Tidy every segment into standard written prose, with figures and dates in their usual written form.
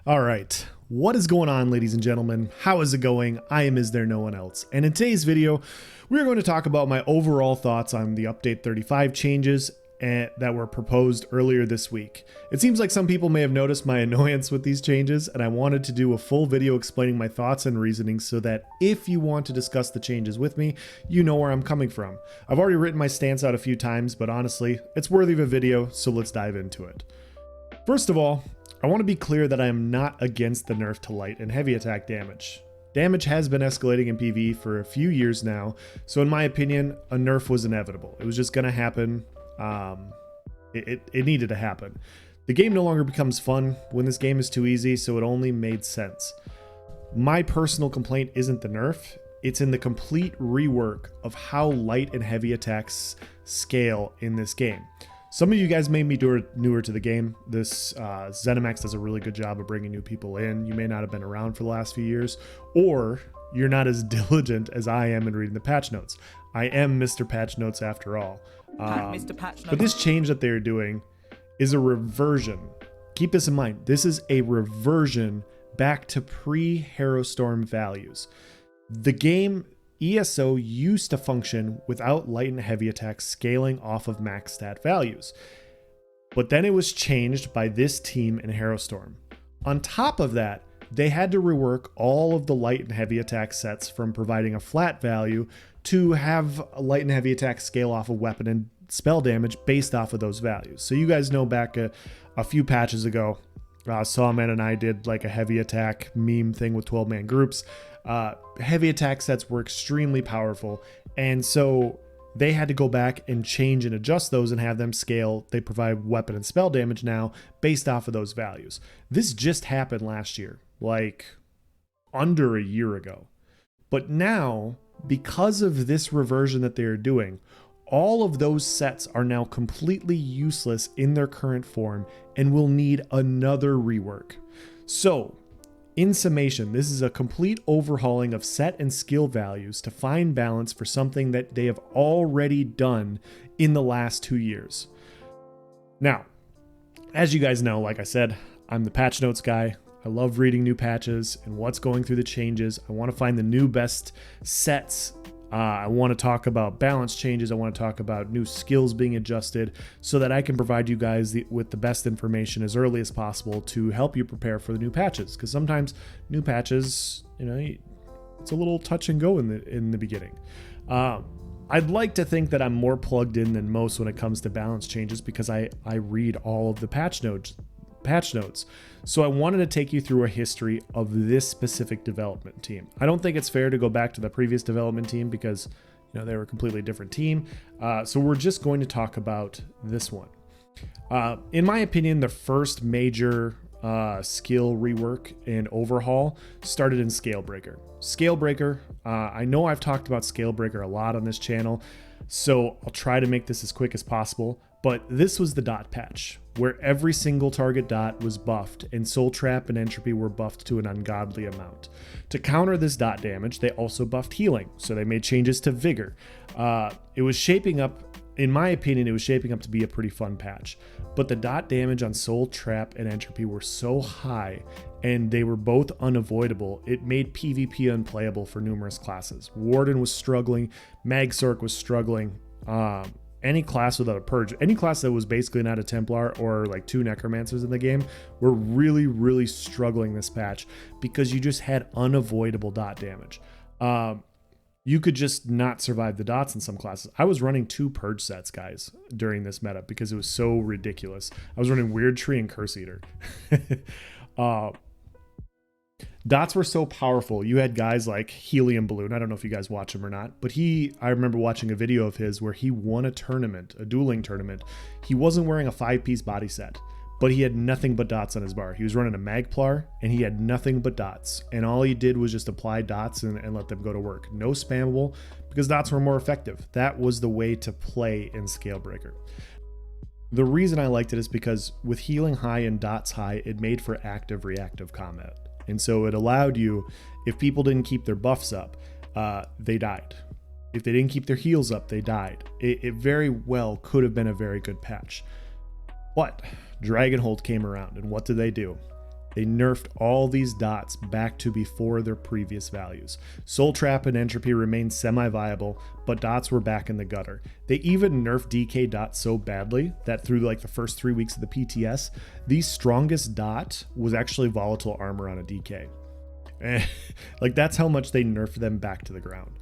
All right, what is going on, ladies and gentlemen? How is it going? I am istherenoonelse, and in today's video, we're going to talk about my overall thoughts on the Update 35 changes that were proposed earlier this week. It seems like some people may have noticed my annoyance with these changes, and I wanted to do a full video explaining my thoughts and reasoning so that if you want to discuss the changes with me, you know where I'm coming from. I've already written my stance out a few times, but honestly, it's worthy of a video, so let's dive into it. First of all, I want to be clear that I am not against the nerf to light and heavy attack damage. Damage has been escalating in PvE for a few years now, so in my opinion, a nerf was inevitable. It was just going to happen. It needed to happen. The game no longer becomes fun when this game is too easy, so it only made sense. My personal complaint isn't the nerf, it's in the complete rework of how light and heavy attacks scale in this game. Some of you guys may be newer to the game. This ZeniMax does a really good job of bringing new people in. You may not have been around for the last few years, or you're not as diligent as I am in reading the patch notes. I am Mr. Patch Notes after all. Mr. Patch Notes. But this change that they're doing is a reversion. Keep this in mind. This is a reversion back to pre-Harrowstorm values. The game ESO used to function without light and heavy attacks scaling off of max stat values. But then it was changed by this team in Harrowstorm. On top of that, they had to rework all of the light and heavy attack sets from providing a flat value to have light and heavy attacks scale off of weapon and spell damage based off of those values. So you guys know back a few patches ago, Sawman and I did like a heavy attack meme thing with 12-man groups. Heavy attack sets were extremely powerful, and so they had to go back and change and adjust those and have them scale. They provide weapon and spell damage now based off of those values. This just happened last year, like under a year ago. But now, because of this reversion that they're doing, all of those sets are now completely useless in their current form and will need another rework. So, in summation, this is a complete overhauling of set and skill values to find balance for something that they have already done in the last 2 years. Now, as you guys know, like I said, I'm the patch notes guy. I love reading new patches and what's going through the changes. I want to find the new best sets. I want to talk about balance changes. I want to talk about new skills being adjusted so that I can provide you guys with the best information as early as possible to help you prepare for the new patches. Because sometimes new patches, it's a little touch and go in the beginning. I'd like to think that I'm more plugged in than most when it comes to balance changes because I read all of the patch notes. So I wanted to take you through a history of this specific development team. I don't think it's fair to go back to the previous development team because they were a completely different team. So we're just going to talk about this one. In my opinion, the first major skill rework and overhaul started in Scalebreaker. Scalebreaker, I know I've talked about Scalebreaker a lot on this channel, so I'll try to make this as quick as possible. But this was the dot patch, where every single target dot was buffed and Soul Trap and Entropy were buffed to an ungodly amount. To counter this dot damage, they also buffed healing, so they made changes to Vigor. It was shaping up, in my opinion, it was shaping up to be a pretty fun patch. But the dot damage on Soul Trap and Entropy were so high, and they were both unavoidable, it made PvP unplayable for numerous classes. Warden was struggling, Magsork was struggling, any class without a purge, any class that was basically not a Templar or like 2 Necromancers in the game were really, really struggling this patch because you just had unavoidable dot damage. You could just not survive the dots in some classes. I was running 2 purge sets, guys, during this meta because it was so ridiculous. I was running Weird Tree and Curse Eater. Dots were so powerful. You had guys like Helium Balloon. I don't know if you guys watch him or not, but I remember watching a video of his where he won a tournament, a dueling tournament. He wasn't wearing a 5-piece body set, but he had nothing but dots on his bar. He was running a Magplar and he had nothing but dots. And all he did was just apply dots and let them go to work. No spammable because dots were more effective. That was the way to play in Scalebreaker. The reason I liked it is because with healing high and dots high, it made for active reactive combat. And so it allowed you, if people didn't keep their buffs up, they died. If they didn't keep their heals up, they died. It very well could have been a very good patch. But Dragonhold came around, and what did they do? They nerfed all these dots back to before their previous values. Soul Trap and Entropy remained semi-viable, but dots were back in the gutter. They even nerfed DK dots so badly that through like the first 3 weeks of the PTS, the strongest dot was actually volatile armor on a DK. Like that's how much they nerfed them back to the ground.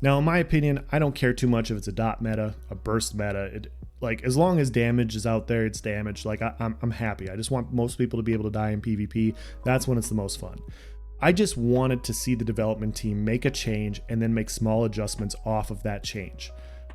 Now, in my opinion, I don't care too much if it's a dot meta, a burst meta. Like, as long as damage is out there, it's damage. Like, I'm happy. I just want most people to be able to die in PvP. That's when it's the most fun. I just wanted to see the development team make a change and then make small adjustments off of that change.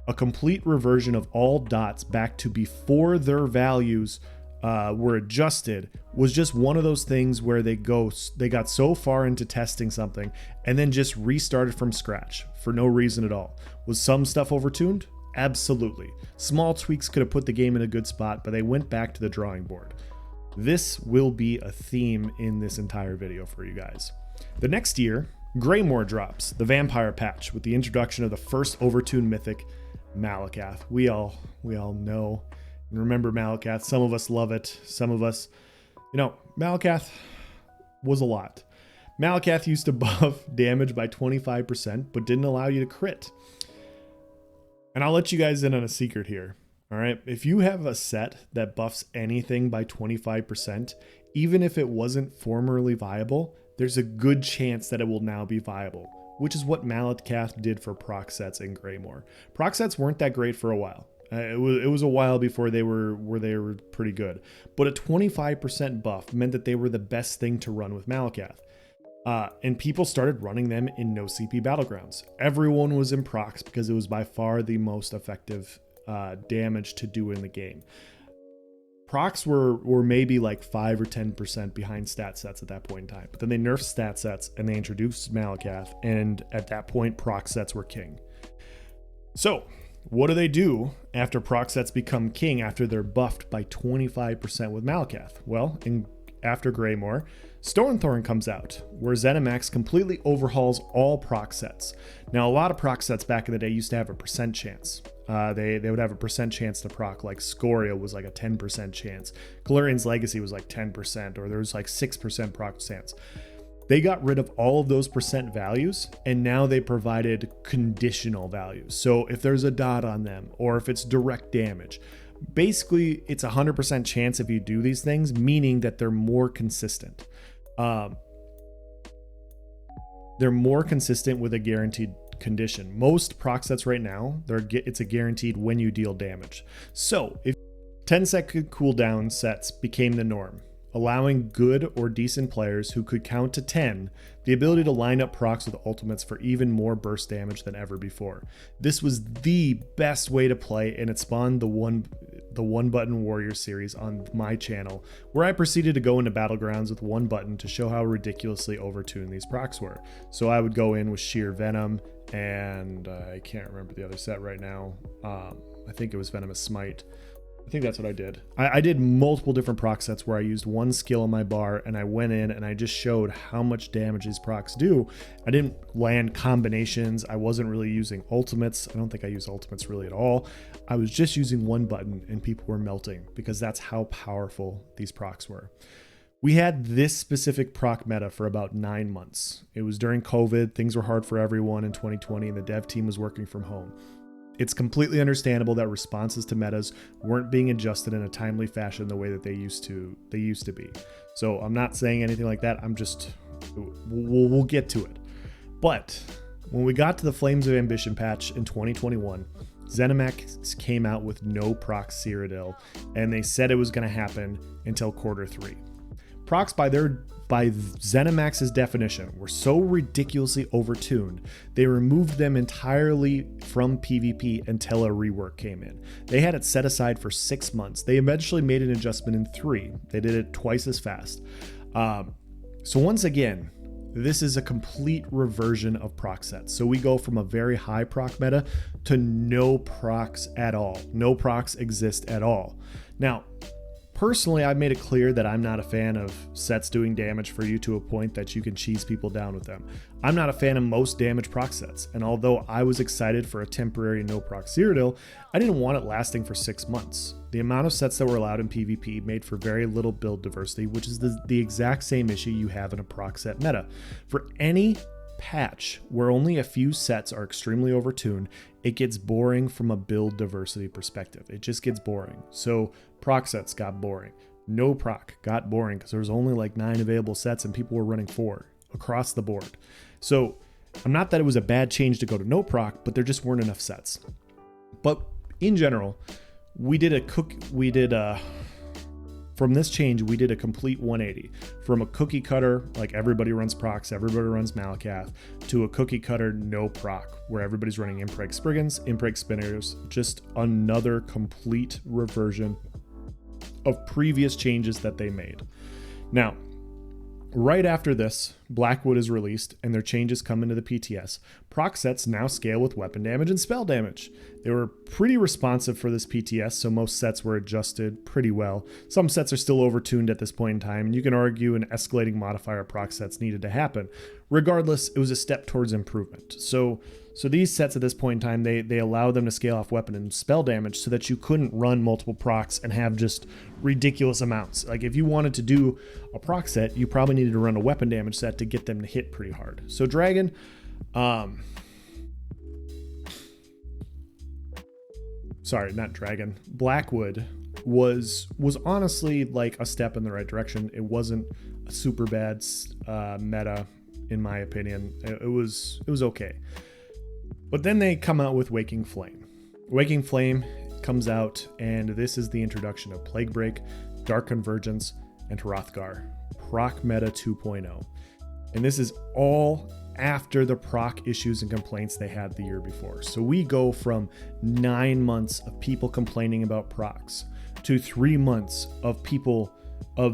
A complete reversion of all dots back to before their values were adjusted was just one of those things where they got so far into testing something and then just restarted from scratch for no reason at all. Was some stuff overtuned? Absolutely. Small tweaks could have put the game in a good spot, but they went back to the drawing board. This will be a theme in this entire video for you guys. The next year, Greymoor drops the vampire patch with the introduction of the first Overtuned mythic, Malakath. We all know and remember Malakath. Some of us love it. Some of us, Malakath was a lot. Malakath used to buff damage by 25%, but didn't allow you to crit. And I'll let you guys in on a secret here. All right. If you have a set that buffs anything by 25%, even if it wasn't formerly viable, there's a good chance that it will now be viable, which is what Malakath did for proc sets in Greymoor. Proc sets weren't that great for a while. It was a while before they were pretty good. But a 25% buff meant that they were the best thing to run with Malakath. And people started running them in no CP battlegrounds. Everyone was in procs because it was by far the most effective damage to do in the game. Procs were maybe like 5 or 10% behind stat sets at that point in time. But then they nerfed stat sets and they introduced Malakath, and at that point proc sets were king. So what do they do after proc sets become king after they're buffed by 25% with Malakath? Well, after Greymoor, Stormthorn comes out, where ZeniMax completely overhauls all proc sets. Now, a lot of proc sets back in the day used to have a percent chance. They would have a percent chance to proc, like Scoria was like a 10% chance. Galarian's Legacy was like 10%, or there was like 6% proc chance. They got rid of all of those percent values, and now they provided conditional values. So if there's a dot on them, or if it's direct damage, basically it's 100% chance if you do these things, meaning that they're more consistent. They're more consistent with a guaranteed condition. Most proc sets right now, it's a guaranteed when you deal damage. So if 10-second cooldown sets became the norm, allowing good or decent players who could count to 10 the ability to line up procs with ultimates for even more burst damage than ever before. This was the best way to play, and it spawned the one button warrior series on my channel, where I proceeded to go into battlegrounds with one button to show how ridiculously overtuned these procs were. So I would go in with sheer venom, and I can't remember the other set right now. I think it was Venomous Smite. I think that's what I did. I did multiple different proc sets where I used one skill on my bar, and I went in and I just showed how much damage these procs do. I didn't land combinations. I wasn't really using ultimates. I don't think I used ultimates really at all. I was just using one button, and people were melting because that's how powerful these procs were. We had this specific proc meta for about 9 months. It was during COVID. Things were hard for everyone in 2020, and the dev team was working from home. It's completely understandable that responses to metas weren't being adjusted in a timely fashion the way that they used to be. So I'm not saying anything like that. We'll get to it. But when we got to the Flames of Ambition patch in 2021, ZeniMax came out with no-proc Cyrodiil, and they said it was going to happen until Q3. Procs by ZeniMax's definition were so ridiculously overtuned, they removed them entirely from PvP until a rework came in. They had it set aside for 6 months. They eventually made an adjustment in 3. They did it twice as fast. So once again, this is a complete reversion of proc sets. So we go from a very high proc meta to no procs at all. No procs exist at all. Now, Personally, I've made it clear that I'm not a fan of sets doing damage for you to a point that you can cheese people down with them. I'm not a fan of most damage proc sets, and although I was excited for a temporary no-proc Cyrodiil, I didn't want it lasting for 6 months. The amount of sets that were allowed in PvP made for very little build diversity, which is the exact same issue you have in a proc set meta. For any patch where only a few sets are extremely overtuned, it gets boring from a build diversity perspective. It just gets boring. So proc sets got boring. No proc got boring because there was only like 9 available sets and people were running 4 across the board. So I'm not that it was a bad change to go to no proc, but there just weren't enough sets. But in general, from this change, we did a complete 180 from a cookie cutter, like everybody runs procs, everybody runs Malakath, to a cookie cutter no proc, where everybody's running Impreg Spriggans, Impreg Spinners, just another complete reversion of previous changes that they made. Now, right after this, Blackwood is released and their changes come into the PTS. Proc sets now scale with weapon damage and spell damage. They were pretty responsive for this PTS, so most sets were adjusted pretty well. Some sets are still overtuned at this point in time, and you can argue an escalating modifier proc sets needed to happen. Regardless, it was a step towards improvement. So these sets at this point in time, they allow them to scale off weapon and spell damage so that you couldn't run multiple procs and have just ridiculous amounts. Like if you wanted to do a proc set, you probably needed to run a weapon damage set to get them to hit pretty hard. So Dragon, Blackwood was honestly like a step in the right direction. It wasn't a super bad meta, in my opinion. It was okay. But then they come out with Waking Flame. Waking Flame comes out, and this is the introduction of Plaguebreak, Dark Convergence, and Hrothgar, Proc Meta 2.0. And this is all after the proc issues and complaints they had the year before. So we go from 9 months of people complaining about procs to 3 months of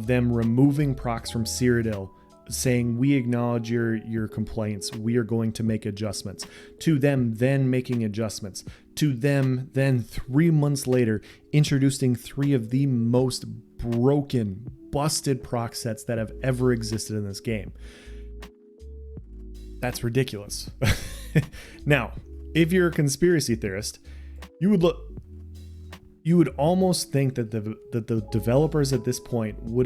them removing procs from Cyrodiil, saying we acknowledge your complaints, we are going to make adjustments, to them then making adjustments, to them then 3 months later introducing 3 of the most broken, busted proc sets that have ever existed in this game. That's ridiculous. Now, if you're a conspiracy theorist, you would almost think that the developers at this point would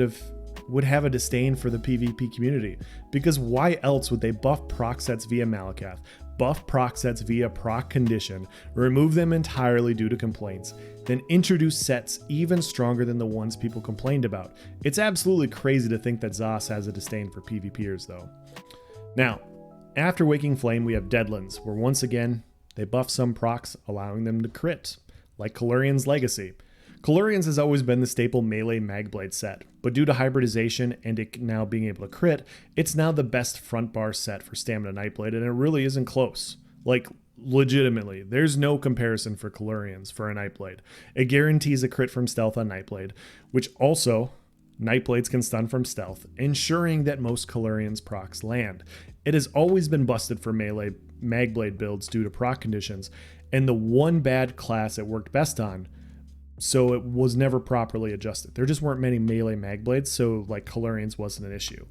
have a disdain for the PvP community, because why else would they buff proc sets via Malakath, buff proc sets via proc condition, remove them entirely due to complaints, then introduce sets even stronger than the ones people complained about? It's absolutely crazy to think that Zos has a disdain for PvPers though. Now, after Waking Flame, we have Deadlands, where once again, they buff some procs, allowing them to crit, like Kalurian's Legacy. Kalurian's has always been the staple melee Magblade set, but due to hybridization and it now being able to crit, it's now the best front bar set for Stamina Nightblade, and it really isn't close. Like, legitimately, there's no comparison for Kalurian's for a Nightblade. It guarantees a crit from stealth on Nightblade, which also, Nightblades can stun from stealth, ensuring that most Kalurian's procs land. It has always been busted for melee Magblade builds due to proc conditions, and the one bad class it worked best on, so it was never properly adjusted. There just weren't many melee Magblades, so like Kalurian's wasn't an issue.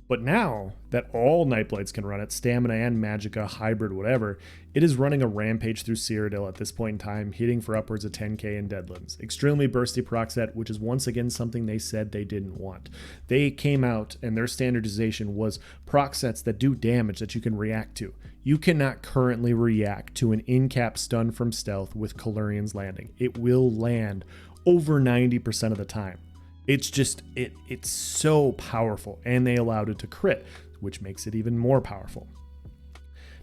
But now that all Nightblades can run it, Stamina and Magicka, Hybrid, whatever, it is running a rampage through Cyrodiil at this point in time, hitting for upwards of 10k in Deadlands. Extremely bursty proc set, which is once again something they said they didn't want. They came out and their standardization was proc sets that do damage that you can react to. You cannot currently react to an in-cap stun from stealth with Kalurian's landing. It will land over 90% of the time. It's just, it's so powerful, and they allowed it to crit, which makes it even more powerful.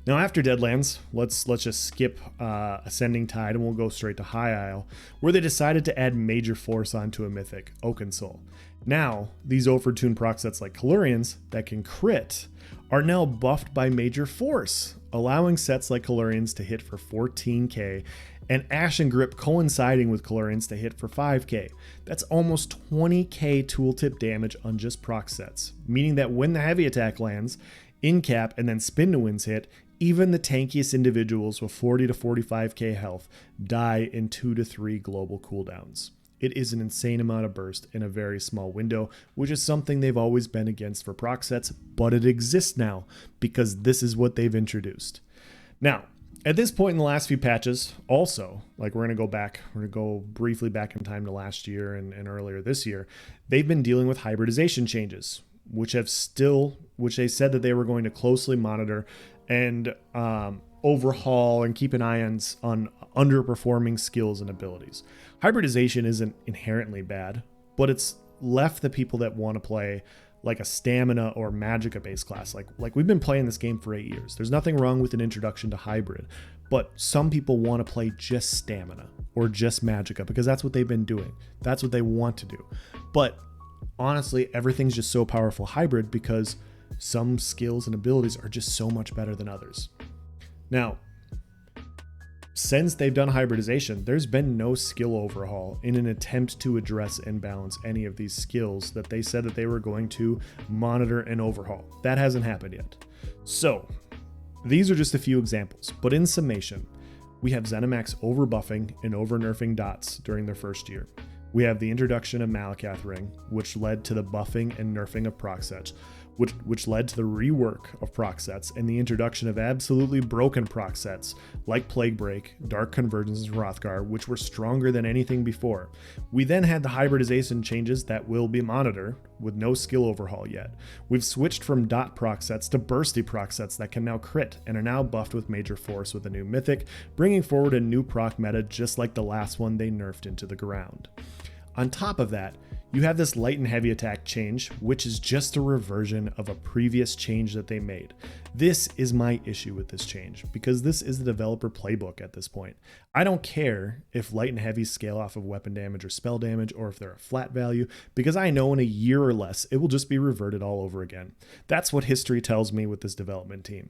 Now after Deadlands, let's just skip Ascending Tide and we'll go straight to High Isle, where they decided to add Major Force onto a mythic, Oakensoul. Now, these Overtuned proc sets like Kalurian's that can crit are now buffed by Major Force, allowing sets like Kalurian's to hit for 14k, and Ashen Grip coinciding with Kalurian's to hit for 5k. That's almost 20k tooltip damage on just proc sets, meaning that when the heavy attack lands, in cap, and then spin to wins hit, even the tankiest individuals with 40 to 45k health die in 2 to 3 global cooldowns. It is an insane amount of burst in a very small window, which is something they've always been against for proc sets, but it exists now because this is what they've introduced. Now, at this point in the last few patches, also, like we're going to go briefly back in time to last year and earlier this year, they've been dealing with hybridization changes, which they said that they were going to closely monitor and overhaul and keep an eye on underperforming skills and abilities. Hybridization isn't inherently bad, but it's left the people that want to play like a stamina or magicka based class. Like we've been playing this game for 8 years. There's nothing wrong with an introduction to hybrid, but some people want to play just stamina or just magicka because that's what they've been doing. That's what they want to do. But honestly, everything's just so powerful hybrid because some skills and abilities are just so much better than others. Now, since they've done hybridization, there's been no skill overhaul in an attempt to address and balance any of these skills that they said that they were going to monitor and overhaul. That hasn't happened yet. So, these are just a few examples, but in summation, we have ZeniMax overbuffing and over-nerfing dots during their first year. We have the introduction of Malakath Ring, which led to the buffing and nerfing of proc sets, which led to the rework of proc sets and the introduction of absolutely broken proc sets like Plaguebreak, Dark Convergence, and Hrothgar, which were stronger than anything before. We then had the hybridization changes that will be monitored with no skill overhaul yet. We've switched from dot proc sets to bursty proc sets that can now crit and are now buffed with Major Force with a new mythic, bringing forward a new proc meta just like the last one they nerfed into the ground. On top of that, you have this light and heavy attack change, which is just a reversion of a previous change that they made. This is my issue with this change, because this is the developer playbook at this point. I don't care if light and heavy scale off of weapon damage or spell damage, or if they're a flat value, because I know in a year or less, it will just be reverted all over again. That's what history tells me with this development team.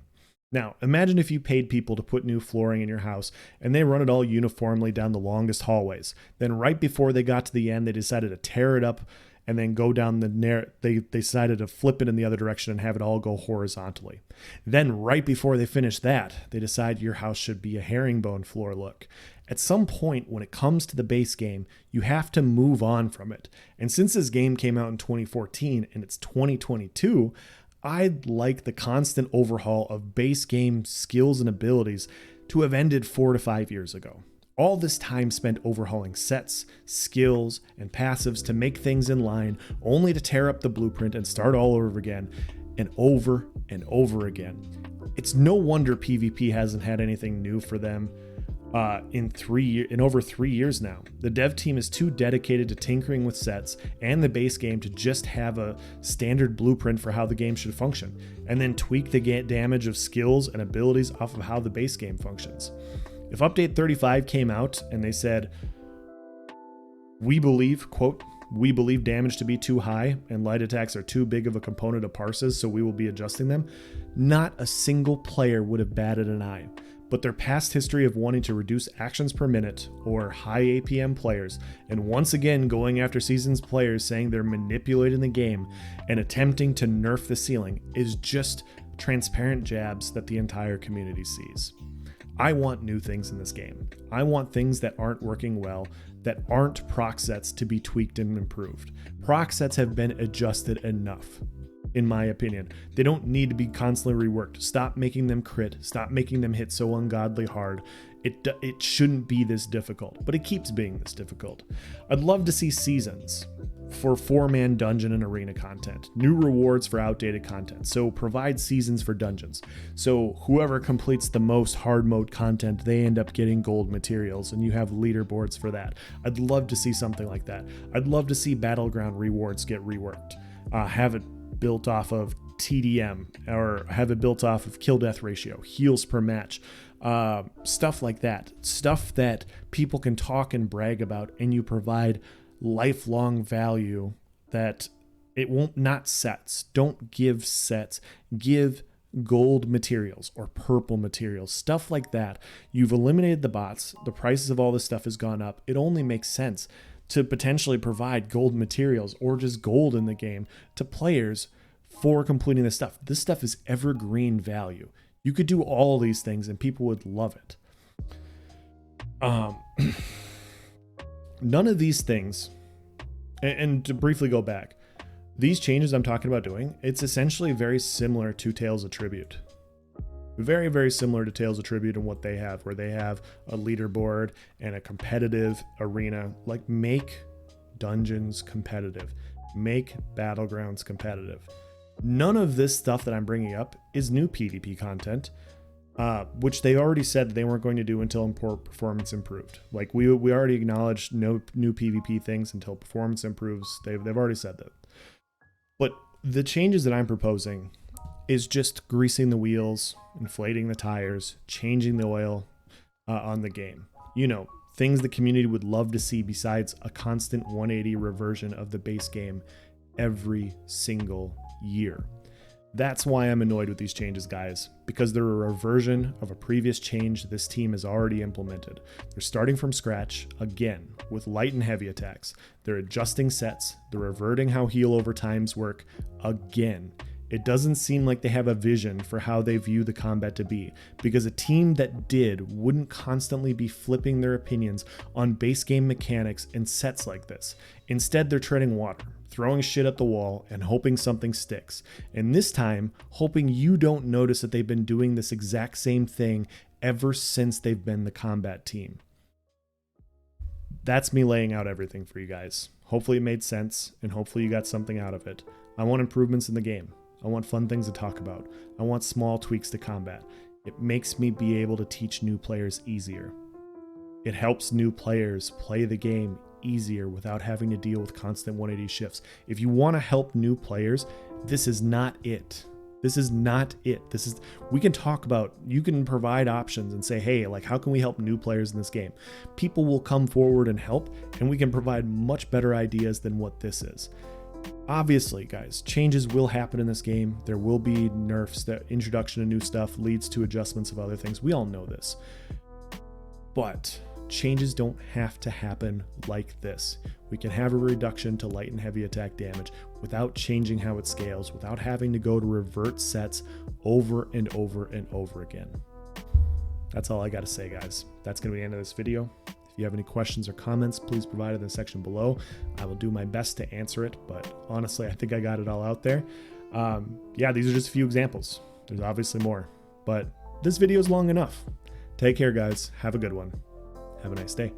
Now, imagine if you paid people to put new flooring in your house and they run it all uniformly down the longest hallways. Then right before they got to the end, they decided to tear it up and then go down they decided to flip it in the other direction and have it all go horizontally. Then right before they finish that, they decide your house should be a herringbone floor look. At some point when it comes to the base game, you have to move on from it. And since this game came out in 2014 and it's 2022, I'd like the constant overhaul of base game skills and abilities to have ended 4 to 5 years ago. All this time spent overhauling sets, skills, and passives to make things in line, only to tear up the blueprint and start all over again, and over again. It's no wonder PvP hasn't had anything new for them in over 3 years now. The dev team is too dedicated to tinkering with sets and the base game to just have a standard blueprint for how the game should function, and then tweak the damage of skills and abilities off of how the base game functions. If update 35 came out and they said, we believe damage to be too high and light attacks are too big of a component of parses, so we will be adjusting them, not a single player would have batted an eye. But their past history of wanting to reduce actions per minute or high APM players, and once again going after seasoned players saying they're manipulating the game and attempting to nerf the ceiling, is just transparent jabs that the entire community sees. I want new things in this game. I want things that aren't working well, that aren't proc sets, to be tweaked and improved. Proc sets have been adjusted enough, in my opinion. They don't need to be constantly reworked. Stop making them crit. Stop making them hit so ungodly hard. It shouldn't be this difficult, but it keeps being this difficult. I'd love to see seasons for 4-man dungeon and arena content, new rewards for outdated content. So provide seasons for dungeons. So whoever completes the most hard mode content, they end up getting gold materials, and you have leaderboards for that. I'd love to see something like that. I'd love to see battleground rewards get reworked. Have it built off of TDM, or have it built off of kill death ratio, heals per match, stuff like that. Stuff that people can talk and brag about, and you provide lifelong value that it won't. Not sets. Don't give sets. Give gold materials or purple materials, stuff like that. You've eliminated the bots. The prices of all this stuff has gone up. It only makes sense to potentially provide gold materials or just gold in the game to players for completing this stuff. This stuff is evergreen value. You could do all these things and people would love it. none of these things, and to briefly go back, these changes I'm talking about doing, it's essentially very similar to Tales of Tribute. Very, very similar to Tales of Tribute and what they have, where they have a leaderboard and a competitive arena. Like, make dungeons competitive, make battlegrounds competitive. None of this stuff that I'm bringing up is new PvP content, which they already said they weren't going to do until performance improved. Like, we already acknowledged no new PvP things until performance improves. They've already said that. But the changes that I'm proposing is just greasing the wheels, inflating the tires, changing the oil on the game. You know, things the community would love to see besides a constant 180 reversion of the base game every single year. That's why I'm annoyed with these changes, guys, because they're a reversion of a previous change this team has already implemented. They're starting from scratch again with light and heavy attacks. They're adjusting sets. They're reverting how heal over times work again. It doesn't seem like they have a vision for how they view the combat to be, because a team that did wouldn't constantly be flipping their opinions on base game mechanics and sets like this. Instead, they're treading water, throwing shit at the wall and hoping something sticks. And this time, hoping you don't notice that they've been doing this exact same thing ever since they've been the combat team. That's me laying out everything for you guys. Hopefully it made sense, and hopefully you got something out of it. I want improvements in the game. I want fun things to talk about. I want small tweaks to combat. It makes me be able to teach new players easier. It helps new players play the game easier without having to deal with constant 180 shifts. If you want to help new players, this is not it. This is not it. We can talk about, you can provide options and say, hey, like, how can we help new players in this game? People will come forward and help, and we can provide much better ideas than what this is. Obviously, guys, changes will happen in this game. There will be nerfs. The introduction of new stuff leads to adjustments of other things. We all know this. But changes don't have to happen like this. We can have a reduction to light and heavy attack damage without changing how it scales, without having to go to revert sets over and over and over again. That's all I got to say, guys. That's going to be the end of this video. If you have any questions or comments, please provide it in the section below. I will do my best to answer it, but honestly, I think I got it all out there. Yeah, these are just a few examples. There's obviously more, but this video is long enough. Take care, guys. Have a good one. Have a nice day.